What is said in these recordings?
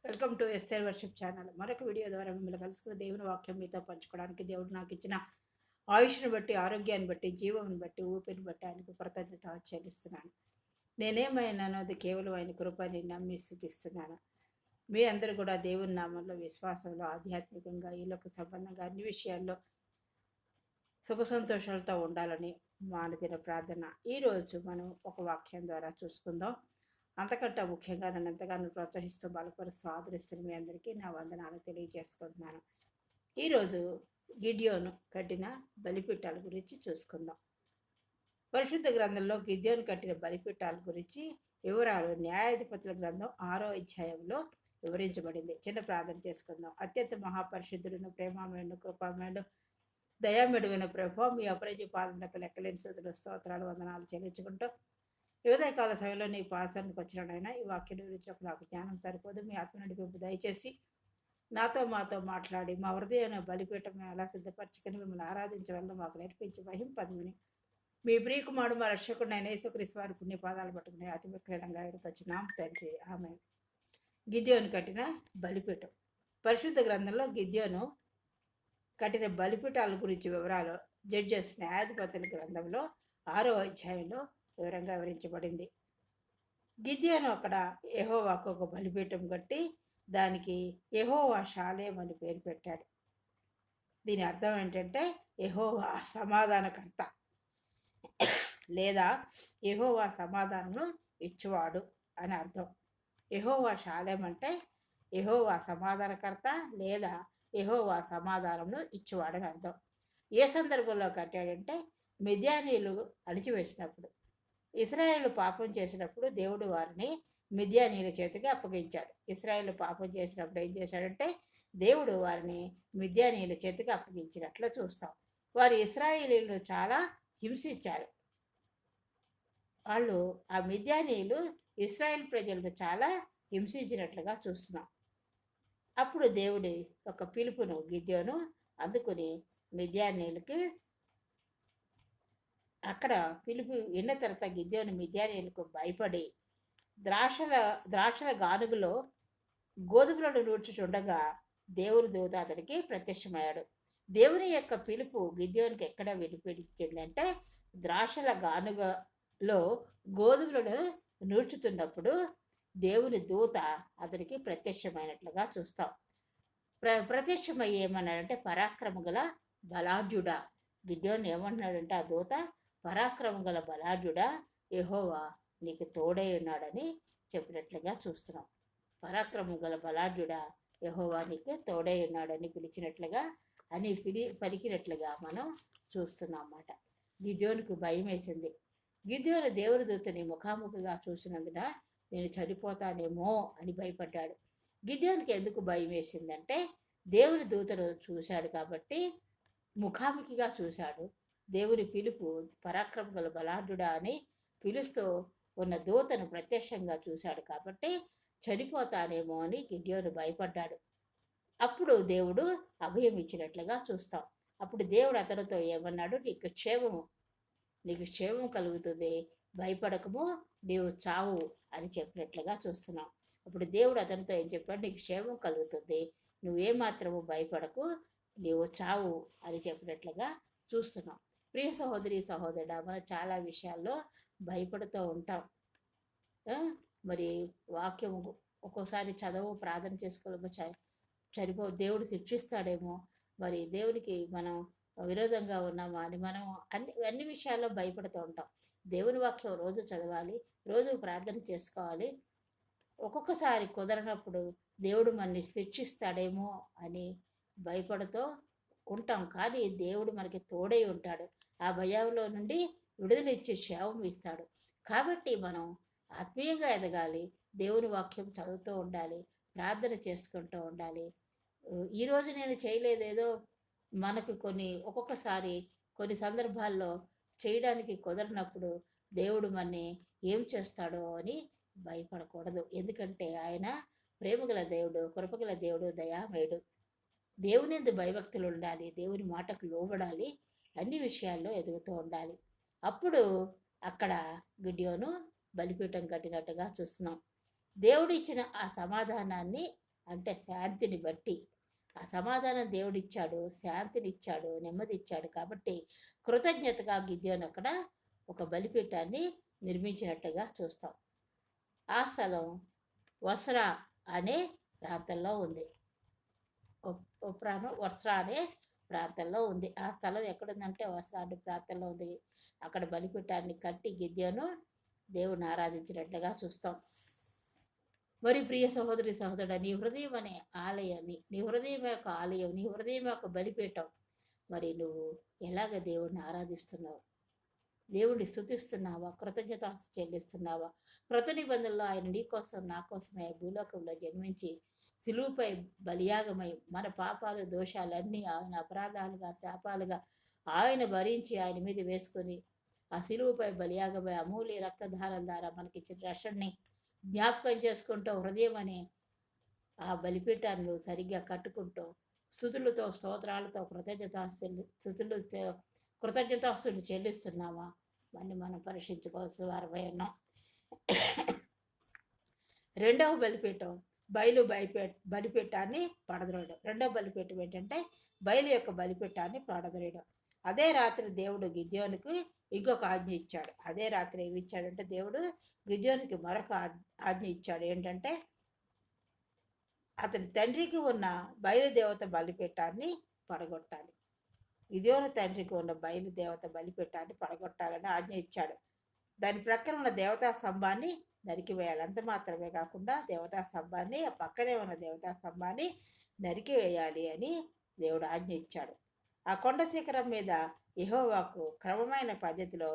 Welcome to Esther worship channel. మరొక video ద్వారా మిమ్మల్ని కలుసుకున్న దేవుని వాక్యం మీతో పంచుకోవడానికి దేవుడు నాకు ఇచ్చిన ఆయుష్ను బట్టి, ఆరోగ్యాన్ని బట్టి, జీవం బట్టి, ఊపిరిని బట్టి ఆయనకు కృతజ్ఞత చెల్లిస్తున్నాను. నేనేమైనానో అది కేవలం ఆయన కృపని నమ్మి స్థుతిస్తున్నాను. మీ అందరూ కూడా దేవుని నామంలో, విశ్వాసంలో, ఆధ్యాత్మికంగా, ఈలోక సంబంధంగా అన్ని విషయాల్లో సుఖ సంతోషాలతో ఉండాలని మా అనుదిన ప్రార్థన. ఈరోజు మనం ఒక వాక్యం ద్వారా చూసుకుందాం. అంతకంటే ముఖ్యంగా నన్ను ఎంతగానో ప్రోత్సహిస్తూ బలపరుస్తూ ఆదరిస్తున్న మీ అందరికీ నా వందనాలు తెలియజేసుకుంటున్నాను. ఈరోజు గిడియోను కట్టిన బలిపీఠాల గురించి చూసుకుందాం. పరిశుద్ధ గ్రంథంలో గిడియోను కట్టిన బలిపీఠాల గురించి వివరాలు న్యాయాధిపతుల గ్రంథం 6వ అధ్యాయంలో వివరించబడింది. చిన్న ప్రార్థన చేసుకుందాం. అత్యంత మహాపరిశుద్ధులను, ప్రేమామయుడు, కృపామయుడు, దయామయుడైన ప్రభు, మీ అపరిజీ పాదనకు లెక్కలేని స్థుతులు, స్తోత్రాలు, వందనాలు చెల్లించుకుంటూ ఉదయకాల సమయంలో నీ పాసానికి వచ్చినాడైనా ఈ వాక్యం గురించి నాకు జ్ఞానం సరిపోదు. మీ ఆత్మ నడిపింపు దయచేసి నాతో మాతో మాట్లాడి మా హృదయాన్ని బలిపీఠం ఎలా సిద్ధపరచుకొని మిమ్మల్ని ఆరాధించవల్ల మాకు నేర్పించి మహింపదమని మీ ప్రియకుమారుడు మా రక్షకుడు నేను యేసుక్రీస్తు వారి పుణ్యపాదాలు పట్టుకుని అతి విక్రీడంగా ఎడుకొచ్చినాం తండ్రి. ఆమె గిద్యోను కట్టిన బలిపీఠం. పరిశుద్ధ గ్రంథంలో గిద్యోను కట్టిన బలిపీఠాల గురించి వివరాలు జడ్జెస్ న్యాయాధిపతుల గ్రంథంలో 6వ అధ్యాయంలో వివరంగా వివరించబడింది. గిద్యోను అక్కడ యెహోవాకు ఒక బలిపీఠం కట్టి దానికి యెహోవా షాలేం అని పేరు పెట్టాడు. దీని అర్థం ఏంటంటే యెహోవా సమాధానకర్త లేదా యెహోవా సమాధానం ఇచ్చువాడు అని అర్థం. యెహోవా షాలేం అంటే యెహోవా సమాధానకర్త లేదా యెహోవా సమాధానంను ఇచ్చువాడని అర్థం. ఏ సందర్భంలో కట్టాడంటే మిద్యానీయులు అణిచివేసినప్పుడు, ఇశ్రాయేలు పాపం చేసినప్పుడు దేవుడు వారిని మిద్యానీయుల చేతికి అప్పగించాడు. ఇశ్రాయేలు పాపం చేసినప్పుడు ఏం చేశాడంటే దేవుడు వారిని మిద్యానీయుల చేతికి అప్పగించినట్లు చూస్తాం. వారు ఇశ్రాయేలీలను చాలా హింసించారు. వాళ్ళు ఆ మిద్యానీయులు ఇశ్రాయేల్ ప్రజలను చాలా హింసించినట్లుగా చూస్తున్నాం. అప్పుడు దేవుడి ఒక పిలుపును గిద్యోను అందుకుని మిద్యానీయులకి అక్కడ పిలుపు విన్న తర్వాత గిద్యోను మిద్యానీయులకు భయపడి ద్రాక్షల గానుగులో గోధుమలను నూర్చుచుండగా దేవుని దూత అతనికి ప్రత్యక్షమయ్యాడు. దేవుని యొక్క పిలుపు గిద్యోనికి ఎక్కడ వినిపించిందంటే ద్రాక్షల గానుగలో గోధుమలను నూర్చుతున్నప్పుడు దేవుని దూత అతనికి ప్రత్యక్షమైనట్లుగా చూస్తాం. ప్రత్యక్షమయ్యి ఏమన్నాడంటే పరాక్రమ గల బలాఢ్యుడా. గిద్యోను ఏమన్నాడంటే ఆ దూత పరాక్రమ గల బలాఢ్యుడా, యెహోవా నీకు తోడై ఉన్నాడని చెప్పినట్లుగా చూస్తున్నాం. పరాక్రమం గల బలాఢ్యుడా, యెహోవా నీకు తోడై ఉన్నాడని పిలిచినట్లుగా అని పలికినట్లుగా మనం చూస్తున్నాం అన్నమాట. గిద్యోనుకు భయం వేసింది. గిద్యోను దేవుని దూతని ముఖాముఖిగా చూసినందున నేను చనిపోతానేమో అని భయపడ్డాడు. గిద్యోనికి ఎందుకు భయం వేసిందంటే దేవుని దూతను చూశాడు కాబట్టి, ముఖాముఖిగా చూశాడు. దేవుని పిలుపు పరాక్రమ గల బలాఢ్యుడా అని పిలుస్తూ ఉన్న దూతను ప్రత్యక్షంగా చూశాడు కాబట్టి చనిపోతానేమో అని గిద్యోను భయపడ్డాడు. అప్పుడు దేవుడు అభయం ఇచ్చినట్లుగా చూస్తాం. అప్పుడు దేవుడు అతనితో ఏమన్నాడు, నీకు క్షేమం కలుగుతుంది, భయపడకము, నీవు చావు అని చెప్పినట్లుగా చూస్తున్నాం. అప్పుడు దేవుడు అతనితో ఏం చెప్పాడు, నీకు క్షేమం కలుగుతుంది, నువ్వేమాత్రము భయపడకు, నీవు చావు అని చెప్పినట్లుగా చూస్తున్నాం. ప్రియ సహోదరి సహోదరుడా, మనం చాలా విషయాల్లో భయపడుతూ ఉంటాం. మరి వాక్యం ఒక్కోసారి చదవు ప్రార్థన చేసుకోలేమో దేవుడు శిక్షిస్తాడేమో, మరి దేవునికి మనం విరోధంగా ఉన్నామా అని మనం అన్ని విషయాల్లో భయపడుతూ ఉంటాం. దేవుని వాక్యం రోజు చదవాలి, రోజు ప్రార్థన చేసుకోవాలి. ఒక్కొక్కసారి కుదరనప్పుడు దేవుడు మనల్ని శిక్షిస్తాడేమో అని భయపడుతూ ఉంటాం. కానీ దేవుడు మనకి తోడై ఉంటాడు. ఆ భయంలో నుండి విడుదల ఇచ్చి క్షేమం ఇస్తాడు. కాబట్టి మనం ఆత్మీయంగా ఎదగాలి, దేవుని వాక్యం చదువుతూ ఉండాలి, ప్రార్థన చేసుకుంటూ ఉండాలి. ఈరోజు నేను చేయలేదేదో మనకు ఒక్కొక్కసారి కొన్ని సందర్భాల్లో చేయడానికి కుదరనప్పుడు దేవుడు మనని ఏం చేస్తాడో అని భయపడకూడదు. ఎందుకంటే ఆయన ప్రేమగల దేవుడు, కృపగల దేవుడు, దయామయుడు. దేవుని యందు భయభక్తులు ఉండాలి, దేవుని మాటకు లోబడాలి, అన్ని విషయాల్లో ఎదుగుతూ ఉండాలి. అప్పుడు అక్కడ గిద్యోను బలిపీఠం కట్టినట్టుగా చూస్తున్నాం. దేవుడు ఇచ్చిన ఆ సమాధానాన్ని అంటే శాంతిని బట్టి ఆ సమాధానం దేవుడిచ్చాడు, శాంతినిచ్చాడు, నెమ్మదిచ్చాడు. కాబట్టి కృతజ్ఞతగా గిద్యోను అక్కడ ఒక బలిపీఠాన్ని నిర్మించినట్టుగా చూస్తాం. ఆ స్థలం వస్రా అనే ప్రాంతంలో ఉంది. వస్రా అనే ప్రాంతంలో ఉంది. ఆ స్థలం ఎక్కడుందంటే వస్రా అనే ప్రాంతంలో ఉంది. అక్కడ బలిపీఠాన్ని కట్టి గిద్యోను దేవుని ఆరాధించినట్లుగా చూస్తాం. మరి ప్రియ సహోదరి సహోదరుడ, నీ హృదయం అనే ఆలయాన్ని, నీ హృదయం యొక్క ఆలయం, నీ హృదయం యొక్క బలిపీఠం, మరి నువ్వు ఎలాగ దేవుణ్ణి ఆరాధిస్తున్నావు? దేవుణ్ణి స్తుతిస్తున్నావా? కృతజ్ఞత చెల్లిస్తున్నావా? కృత నిబంధనలో ఆయన నీ కోసం నా కోసమే భూలోకంలో జన్మించి సిలువుపై బలియాగమై మన పాపాలు దోషాలన్నీ ఆయన అపరాధాలుగా శాపాలుగా ఆయన భరించి ఆయన మీద వేసుకొని ఆ సిలువుపై బలియాగమై అమూల్య రక్తధారం ద్వారా మనకిచ్చిన రక్షణని జ్ఞాపకం చేసుకుంటూ హృదయం అనే ఆ బలిపీఠాన్ని సరిగ్గా కట్టుకుంటూ స్తుతులతో స్తోత్రాలతో కృతజ్ఞతాస్తులు చెల్లిస్తున్నామా అని మనం పరీక్షించుకోవాల్సిన వారమై ఉన్నాం. రెండవ బలిపీఠం బలిపీఠాన్ని పడద్రోయడం. రెండవ బలిపీఠం ఏంటంటే బయలు యొక్క బలిపీఠాన్ని పడద్రోయడం. అదే రాత్రి దేవుడు గిద్యోనుకి ఇంకొక ఆజ్ఞ ఇచ్చాడు. అదే రాత్రి ఏమి ఇచ్చాడంటే దేవుడు గిద్యోనుకి మరొక ఆజ్ఞ ఇచ్చాడు. ఏంటంటే అతని తండ్రికి ఉన్న బయలుదేవత బలిపీఠాన్ని పడగొట్టాలి. గిద్యోను తండ్రికి ఉన్న బయలుదేవత బలిపీఠాన్ని పడగొట్టాలని ఆజ్ఞ ఇచ్చాడు. దాని ప్రక్కన ఉన్న దేవతా స్తంభాన్ని నరికివేయాలి. అంత మాత్రమే కాకుండా దేవతా స్తంభాన్ని, ఆ పక్కనే ఉన్న దేవతా స్తంభాన్ని నరికివేయాలి అని దేవుడు ఆజ్ఞ ఇచ్చాడు. ఆ కొండ శిఖరం మీద యెహోవాకు క్రమమైన పద్ధతిలో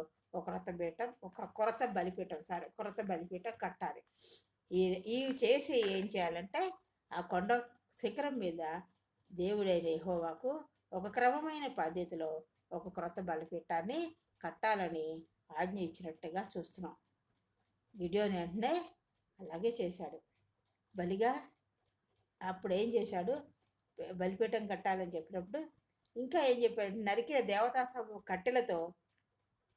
కొరత బలిపీఠం కట్టాలి. ఇవి చేసి ఏం చేయాలంటే ఆ కొండ శిఖరం మీద దేవుడైన యెహోవాకు ఒక క్రమమైన పద్ధతిలో ఒక క్రొత్త బలిపీఠాన్ని కట్టాలని ఆజ్ఞ ఇచ్చినట్టుగా చూస్తున్నాం. గిడియోను వెంటనే అలాగే చేశాడు. బలిగా అప్పుడు ఏం చేశాడు? బలిపీఠం కట్టాలని చెప్పినప్పుడు ఇంకా ఏం చెప్పాడు? నరికిన దేవతా స్తంభం కట్టెలతో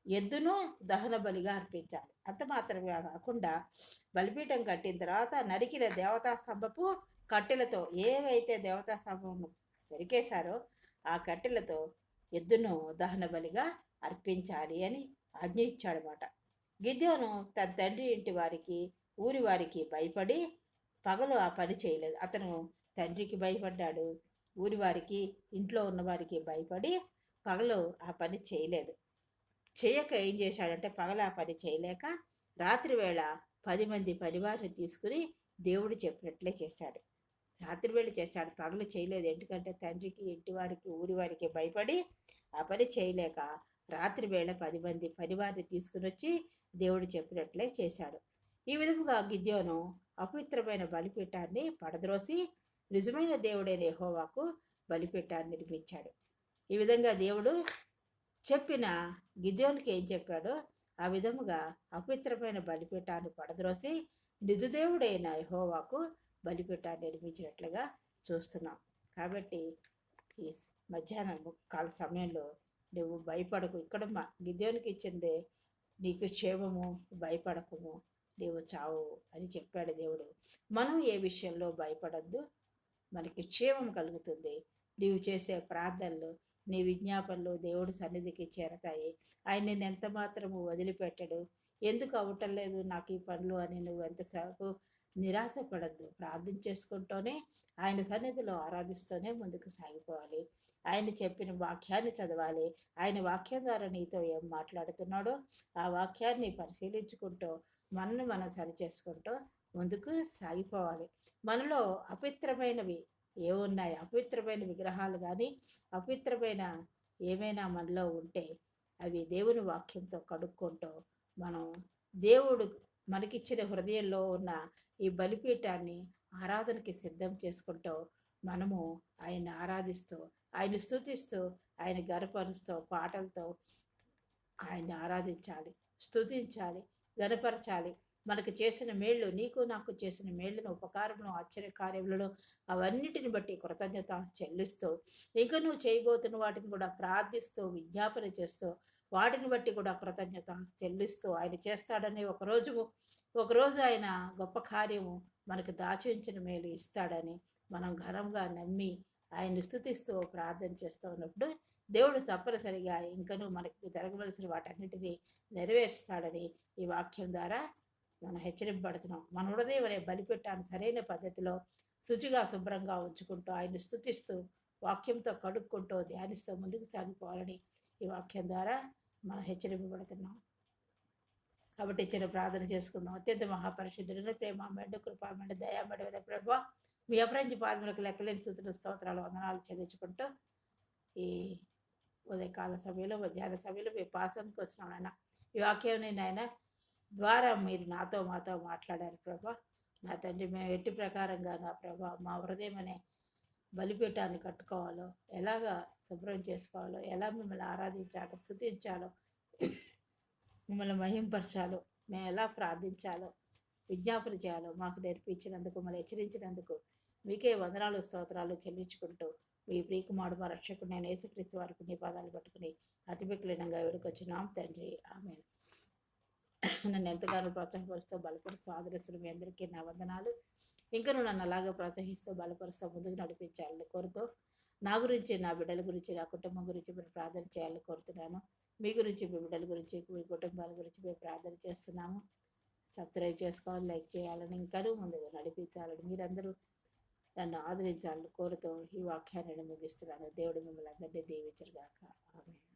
ఎద్దును దహన బలిగా అర్పించాలి. అంత మాత్రమే కాకుండా బలిపీఠం కట్టిన తర్వాత నరికిన దేవతా స్తంభపు కట్టెలతో ఏవైతే దేవతా స్తంభం నరికేశారో ఆ కట్టెలతో ఎద్దును దహన బలిగా అర్పించాలి అని ఆజ్ఞ ఇచ్చాడనమాట. గిద్యోను తన తండ్రి ఇంటి వారికి ఊరి వారికి భయపడి పగలు ఆ పని చేయలేదు. అతను తండ్రికి భయపడ్డాడు, ఊరి వారికి ఇంట్లో ఉన్న వారికి భయపడి పగలు ఆ పని చేయలేదు. చేయక ఏం చేశాడంటే పగలు ఆ పని చేయలేక రాత్రి వేళ 10 మంది పనివారిని తీసుకుని దేవుడు చెప్పినట్లే చేశాడు. రాత్రి వేళ చేశాడు, పగలు చేయలేదు. ఎందుకంటే తండ్రికి ఇంటి వారికి ఊరి వారికి భయపడి ఆ పని చేయలేక రాత్రి వేళ 10 మంది పనివారిని తీసుకుని వచ్చి దేవుడు చెప్పినట్లే చేశాడు. ఈ విధముగా గిద్యోను అపవిత్రమైన బలిపీఠాన్ని పడద్రోసి నిజమైన దేవుడైన యెహోవాకు బలిపీఠాన్ని నిర్మించాడు. ఈ విధంగా దేవుడు చెప్పిన గిద్యోనుకి ఏం చెప్పాడో ఆ విధముగా అపవిత్రమైన బలిపీఠాన్ని పడద్రోసి నిజదేవుడైన యెహోవాకు బలిపీఠాన్ని నిర్మించినట్లుగా చూస్తున్నాం. కాబట్టి ఈ మధ్యాహ్నం కాల సమయంలో నువ్వు భయపడకు. ఇక్కడ గిద్యోనుకి ఇచ్చిందే నీకు క్షేమము, భయపడకము, నీవు చావు అని చెప్పాడు దేవుడు. మనం ఏ విషయంలో భయపడద్దు, మనకి క్షేమం కలుగుతుంది. నీవు చేసే ప్రార్థనలు, నీ విజ్ఞాపనలు దేవుడి సన్నిధికి చేరతాయి. ఆయన నేను ఎంత మాత్రము వదిలిపెట్టడు. ఎందుకు అవ్వటం లేదు నాకు ఈ పనులు అని నువ్వు ఎంతసేపు నిరాశపడద్దు. ప్రార్థన చేసుకుంటూనే ఆయన సన్నిధిలో ఆరాధిస్తూనే ముందుకు సాగిపోవాలి. ఆయన చెప్పిన వాక్యాన్ని చదవాలి. ఆయన వాక్యం ద్వారా నీతో ఏం మాట్లాడుతున్నాడో ఆ వాక్యాన్ని పరిశీలించుకుంటూ మనం సరిచేసుకుంటూ ముందుకు సాగిపోవాలి. మనలో అపవిత్రమైనవి ఏమున్నాయి? అపవిత్రమైన విగ్రహాలు కానీ అపవిత్రమైన ఏమైనా మనలో ఉంటే అవి దేవుని వాక్యంతో కడుక్కుంటూ మనం దేవుడు మనకిచ్చిన హృదయంలో ఉన్న ఈ బలిపీఠాన్ని ఆరాధనకి సిద్ధం చేసుకుంటూ మనము ఆయన ఆరాధిస్తూ, ఆయన స్తుతిస్తూ, ఆయన గనపరుస్తూ పాటలతో ఆయన ఆరాధించాలి, స్తుతించాలి, గనపరచాలి. మనకు చేసిన మేళ్ళు, నీకు నాకు చేసిన మేళ్ళను, ఉపకారమును, ఆశ్చర్యకార్యములను అవన్నిటిని బట్టి కృతజ్ఞత చెల్లిస్తూ, ఇంకా నువ్వు చేయబోతున్న వాటిని కూడా ప్రార్థిస్తూ విజ్ఞాపన చేస్తూ వాటిని బట్టి కూడా కృతజ్ఞత చెల్లిస్తూ ఆయన చేస్తాడని ఒకరోజు ఆయన గొప్ప కార్యము మనకు దాచి ఉంచిన మేలు ఇస్తాడని మనం ఘనంగా నమ్మి ఆయన్ని స్తుతిస్తూ ప్రార్థన చేస్తూ ఉన్నప్పుడు దేవుడు తప్పనిసరిగా ఇంకనూ మనకి జరగవలసిన వాటన్నిటినీ నెరవేరుస్తాడని ఈ వాక్యం ద్వారా మనం హెచ్చరింపబడుతున్నాం. మన హృదయం అనే బలిపెట్టాను సరైన పద్ధతిలో శుచిగా శుభ్రంగా ఉంచుకుంటూ ఆయన్ని స్తుతిస్తూ వాక్యంతో కడుక్కుంటూ ధ్యానిస్తూ ముందుకు సాగిపోవాలని ఈ వాక్యం ద్వారా మనం హెచ్చరింపబడుతున్నాం. కాబట్టి చిన్న ప్రార్థన చేసుకుందాం. అత్యంత మహాపరిశుద్ధులను ప్రేమమెండు కృపామెండు దయామెండు ప్రభు మీ అపరంజి పాదములకు లెక్కలేని స్థుతులు స్తోత్రాలు వందనాలు చెల్లించుకుంటూ ఈ ఉదయకాల సమయంలో మధ్యాహ్న సమయంలో మీ పాసనకు వచ్చినాం నాయన. ఈ వాక్యం నాయన ద్వారా మీరు నాతో మాతో మాట్లాడారు ప్రభా. నా తండ్రి మేము ఎట్టి ప్రకారంగా నా ప్రభా మా హృదయం అనే బలిపీఠాన్ని కట్టుకోవాలో, ఎలాగా శుభ్రం చేసుకోవాలో, ఎలా మిమ్మల్ని ఆరాధించాలో, స్తుతించాలో, మిమ్మల్ని మహింపరచాలో, మేము ఎలా ప్రార్థించాలో, విజ్ఞాపన చేయాలో మాకు నేర్పించినందుకు, మమ్మల్ని హెచ్చరించినందుకు మీకే వందనాలు స్తోత్రాలు చెల్లించుకుంటూ మీ ప్రియకుమారుడు మా రక్షకుడు నేను యేసుక్రీస్తు వారికి నీ పాదాలు పట్టుకుని అతిపెక్కులీనంగా వేడుకొచ్చున్నాం తండ్రి. ఆమేన్. నన్ను ఎంతగానో ప్రోత్సాహపరుస్తూ బలపరుస్తూ ఆదరిస్తున్న మీ అందరికీ నా వందనాలు. ఇంకా నువ్వు నన్ను అలాగే ప్రోత్సహిస్తూ బలపరుస్తూ ముందుకు నడిపించాలని కోరుతూ నా గురించి, నా బిడ్డల గురించి, నా కుటుంబం గురించి మీరు ప్రార్థన చేయాలని కోరుతున్నాను. మీ గురించి, మీ బిడ్డల గురించి, మీ కుటుంబాల గురించి మేము ప్రార్థన చేస్తున్నాము. సబ్స్క్రైబ్ చేసుకోవాలి, లైక్ చేయాలని, ఇంకా ముందుకు నడిపించాలని, మీరందరూ నన్ను ఆదరించాలని కోరుతూ ఈ వాక్యాన్ని ముగిస్తున్నాను. దేవుడు మిమ్మల్ని అందరినీ దీవించరుగాక. ఆమేన్.